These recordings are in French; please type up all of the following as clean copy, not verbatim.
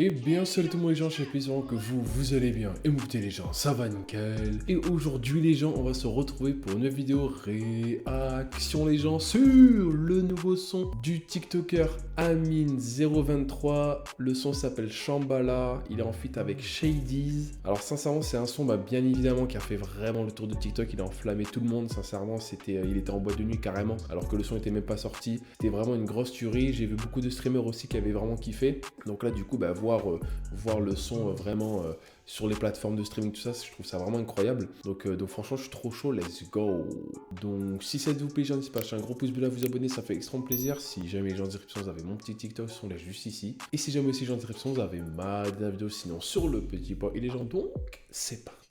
Et bien salut tout le monde les gens, j'espère que vous allez bien. Et moi écoutez les gens, ça va nickel. Et aujourd'hui les gens, on va se retrouver pour une vidéo réaction les gens sur le nouveau son du TikToker Amine023. Le son s'appelle Shambhala, il est en feat avec Shadies. Alors sincèrement c'est un son bien évidemment qui a fait vraiment le tour de TikTok, il a enflammé tout le monde. Sincèrement il était en boîte de nuit carrément alors que le son était même pas sorti. C'était vraiment une grosse tuerie, j'ai vu beaucoup de streamers aussi qui avaient vraiment kiffé. Donc là du coup voir le son vraiment sur les plateformes de streaming, tout ça, je trouve ça vraiment incroyable. Donc franchement, je suis trop chaud, let's go. Donc si ça vous plaît, j'en dis pas, un gros pouce bleu à vous abonner, ça fait extrêmement plaisir. Si jamais les gens en description, vous avez mon petit TikTok, son là juste ici. Et si jamais aussi les gens en description, vous avez ma dernière vidéo, sinon sur le petit point. Et les gens, donc, c'est parti.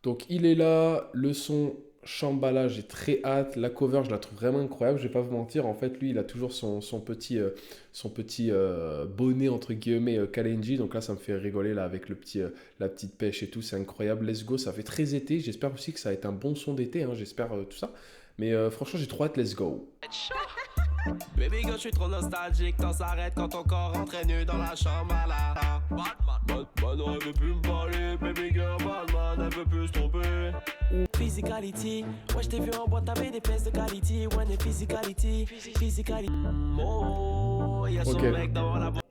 Donc il est là, le son Shambhala, j'ai très hâte. La cover, je la trouve vraiment incroyable. Je vais pas vous mentir, en fait, lui, il a toujours son petit bonnet entre guillemets Kalenji. Donc là, ça me fait rigoler là avec la petite pêche et tout. C'est incroyable. Let's go, ça fait très été. J'espère aussi que ça va être un bon son d'été. Hein. J'espère tout ça. Mais franchement, j'ai trop hâte. Let's go. Baby girl, je suis trop nostalgique, temps s'arrête quand ton corps rentre nu dans la chambre à la Batman, elle veut plus me parler, baby girl, Batman, elle veut plus se tromper. Physicality, ouais je t'ai vu en boîte, t'avais des pièces de qualité, ouais des physicality, oh, y'a son mec dans la boîte.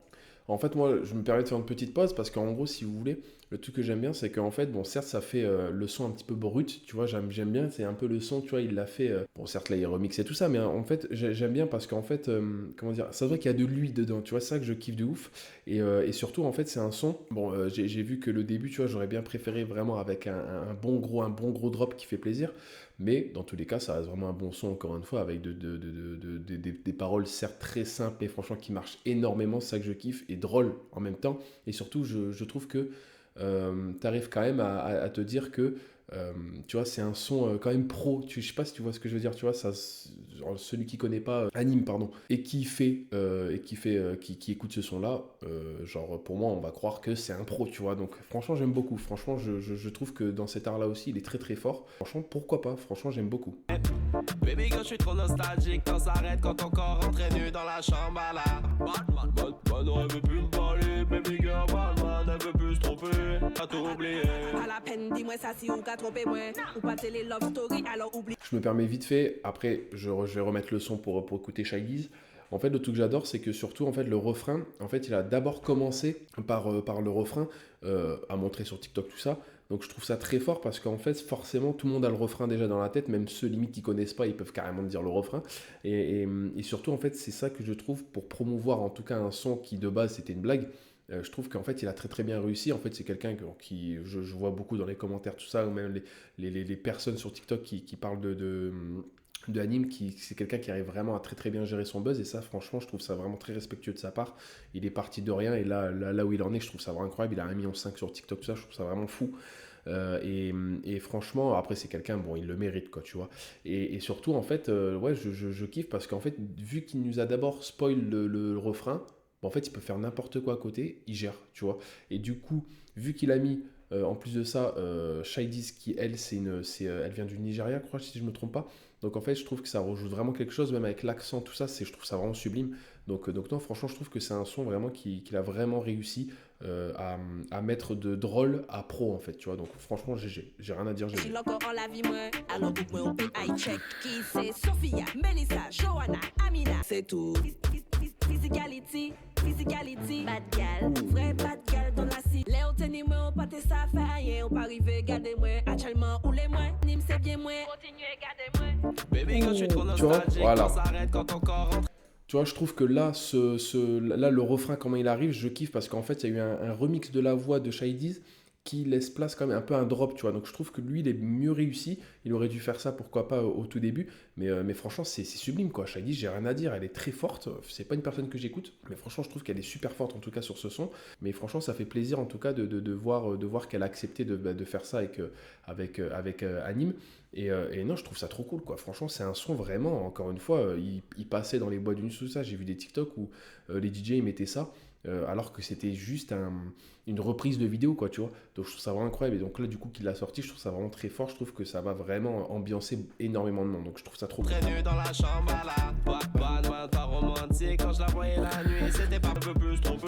En fait, moi, je me permets de faire une petite pause parce qu'en gros, si vous voulez, le truc que j'aime bien, c'est qu'en fait, bon, certes, ça fait le son un petit peu brut, tu vois, j'aime bien, c'est un peu le son, tu vois, il l'a fait, bon, certes, là, il remixait tout ça, mais en fait, j'aime bien parce qu'en fait, comment dire, ça se voit qu'il y a de lui dedans, tu vois, c'est ça que je kiffe de ouf, et surtout, en fait, c'est un son, bon, j'ai vu que le début, tu vois, j'aurais bien préféré vraiment avec un bon gros drop qui fait plaisir, mais dans tous les cas, ça reste vraiment un bon son, encore une fois, avec des paroles certes très simples, mais franchement qui marchent énormément, c'est ça que je kiffe, et drôle en même temps. Et surtout, je trouve que tu arrives quand même à te dire que, tu vois, c'est un son quand même pro. Je sais pas si tu vois ce que je veux dire, tu vois, ça, genre, celui qui connaît pas, anime, pardon, et qui écoute ce son-là, genre, pour moi, on va croire que c'est un pro, tu vois. Donc, franchement, j'aime beaucoup. Franchement, je trouve que dans cet art-là aussi, il est très très fort. Franchement, pourquoi pas? Franchement, j'aime beaucoup. Baby girl, je suis trop nostalgique, temps s'arrête quand ton corps rentre nu dans la chambre à la Batman, elle veut plus me parler, baby girl, Batman, elle veut plus se tromper, pas tout oublier. À la peine, dis-moi ça si ou qu'a trompé moi. Ou pas télé love story, alors oublie. Je me permets vite fait, après je vais remettre le son pour écouter Shaggy's. En fait, le truc que j'adore, c'est que surtout, en fait, le refrain, en fait, il a d'abord commencé par le refrain, à montrer sur TikTok tout ça. Donc, je trouve ça très fort parce qu'en fait, forcément, tout le monde a le refrain déjà dans la tête, même ceux limite qui connaissent pas, ils peuvent carrément dire le refrain. Et surtout, en fait, c'est ça que je trouve pour promouvoir en tout cas un son qui de base c'était une blague. Je trouve qu'en fait, il a très très bien réussi. En fait, c'est quelqu'un qui je vois beaucoup dans les commentaires, tout ça, ou même les personnes sur TikTok qui parlent de anime, c'est quelqu'un qui arrive vraiment à très très bien gérer son buzz. Et ça, franchement, je trouve ça vraiment très respectueux de sa part. Il est parti de rien et là où il en est, je trouve ça vraiment incroyable. Il a 1,5 million sur TikTok, tout ça, je trouve ça vraiment fou. Et franchement, après, c'est quelqu'un, bon, il le mérite, quoi, tu vois. Et surtout, en fait, ouais, je kiffe parce qu'en fait, vu qu'il nous a d'abord spoil le refrain, en fait, il peut faire n'importe quoi à côté, il gère, tu vois. Et du coup, vu qu'il a mis, en plus de ça, Shadies, qui elle, elle vient du Nigeria, je crois, si je me trompe pas. Donc en fait, je trouve que ça rejoue vraiment quelque chose, même avec l'accent, tout ça, je trouve ça vraiment sublime. Donc non, franchement, je trouve que c'est un son vraiment qu'il a vraiment réussi à mettre de drôle à pro, en fait, tu vois. Donc franchement, GG, j'ai rien à dire, Je GG. suis encore en la vie moi. Alors book moi au PI check. Qui c'est Sophia, Melissa, Joanna, Amina. C'est tout. Physicality, bad gal. Vrai bad gal dans la cité. Léo teni moi, pas tes ça fait rien. On pas arriver, gardez moi. Actuellement, ou les moins. Nim c'est bien moi. Continuez, gardez moi. Baby girl, je suis trop Tu vois, nostalgique, voilà. temps s'arrête quand ton corps rentre. Tu vois, je trouve que là, là, le refrain, comment il arrive, je kiffe parce qu'en fait, il y a eu un remix de la voix de Shadies qui laisse place quand même un peu à un drop, tu vois. Donc je trouve que lui, il est mieux réussi. Il aurait dû faire ça, pourquoi pas, au tout début. Mais franchement, c'est sublime, quoi. Shadies, j'ai rien à dire. Elle est très forte. C'est pas une personne que j'écoute. Mais franchement, je trouve qu'elle est super forte, en tout cas, sur ce son. Mais franchement, ça fait plaisir, en tout cas, de voir qu'elle a accepté de faire ça avec Anime. Et non, je trouve ça trop cool, quoi. Franchement, c'est un son vraiment, encore une fois, il passait dans les boîtes d'une sous ça. J'ai vu des TikTok où les DJ ils mettaient ça. alors que c'était juste une reprise de vidéo, quoi, tu vois. Donc je trouve ça vraiment incroyable. Et donc là, du coup, qu'il l'a sorti, je trouve ça vraiment très fort. Je trouve que ça va vraiment ambiancer énormément de monde. Donc je trouve ça trop cool. Très nu dans la chambre à la Batman, pas romantique. Quand je la voyais la nuit, c'était pas un peu plus trompé.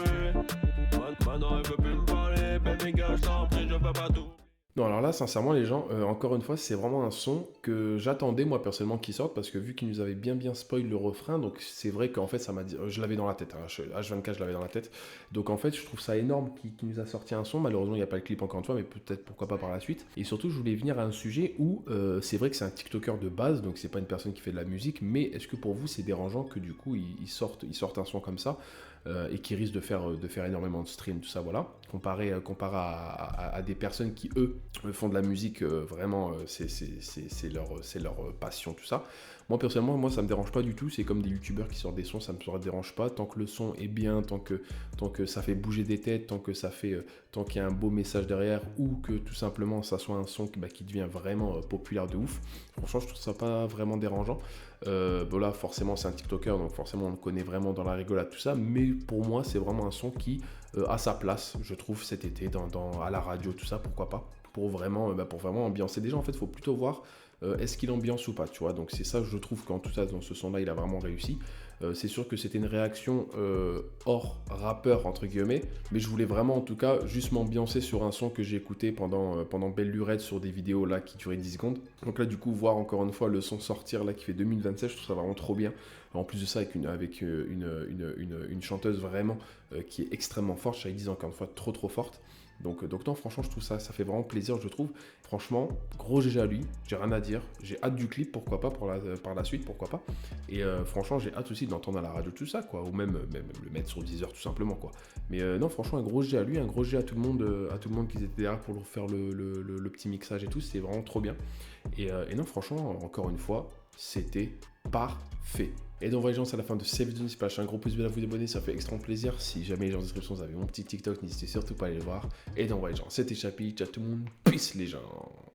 Maintenant, elle veut plus me parler. Baby girl, je t'en prie, je peux pas tout. Non, alors là, sincèrement, les gens, encore une fois, c'est vraiment un son que j'attendais, moi, personnellement, qu'il sorte, parce que vu qu'il nous avait bien spoil le refrain, donc c'est vrai qu'en fait, ça m'a dit, je l'avais dans la tête, hein, H24, je l'avais dans la tête, donc en fait, je trouve ça énorme qu'il nous a sorti un son, malheureusement, il n'y a pas le clip encore une fois, mais peut-être, pourquoi pas par la suite, et surtout, je voulais venir à un sujet où, c'est vrai que c'est un TikToker de base, donc c'est pas une personne qui fait de la musique, mais est-ce que pour vous, c'est dérangeant que du coup, il sorte un son comme ça, et qui risque de faire énormément de streams, tout ça, voilà, comparé à des personnes qui, eux, font de la musique, vraiment, c'est leur passion, tout ça. Moi, personnellement, moi, ça me dérange pas du tout, c'est comme des youtubeurs qui sortent des sons, ça me dérange pas, tant que le son est bien, tant que ça fait bouger des têtes, tant qu'il y a un beau message derrière, ou que tout simplement, ça soit un son qui devient vraiment populaire de ouf. Franchement, je trouve ça pas vraiment dérangeant. Voilà, forcément c'est un TikToker, donc forcément on le connaît vraiment dans la rigolade, tout ça, mais pour moi c'est vraiment un son qui a sa place, je trouve, cet été à la radio, tout ça, pourquoi pas, pour vraiment ambiancer des gens. En fait, il faut plutôt voir est-ce qu'il ambiance ou pas, tu vois. Donc c'est ça, je trouve qu'en tout cas dans ce son là il a vraiment réussi. C'est sûr que c'était une réaction hors rappeur entre guillemets, mais je voulais vraiment en tout cas juste m'ambiancer sur un son que j'ai écouté pendant belle lurette sur des vidéos là qui duraient 10 secondes. Donc là du coup voir encore une fois le son sortir là qui fait 2027, je trouve ça vraiment trop bien. En plus de ça avec une chanteuse vraiment qui est extrêmement forte, j'allais dire encore une fois trop forte. Donc non, franchement, je trouve ça fait vraiment plaisir, je trouve. Franchement, gros GG à lui, j'ai rien à dire. J'ai hâte du clip, pourquoi pas, par la suite, pourquoi pas. Et franchement, j'ai hâte aussi d'entendre à la radio tout ça, quoi. Ou même le mettre sur Deezer, tout simplement, quoi. Mais non, franchement, un gros GG à lui, un gros GG à tout le monde qui était derrière pour faire le petit mixage et tout. C'est vraiment trop bien. Et non, franchement, encore une fois, c'était parfait. Et donc voilà les gens, c'est la fin de cette vidéo. N'hésitez pas à lâcher un gros pouce bleu, à vous abonner, ça fait extrêmement plaisir. Si jamais les gens en description vous avez mon petit TikTok, n'hésitez surtout pas à aller le voir. Et donc voilà les gens, c'était Chapi, ciao tout le monde, peace les gens.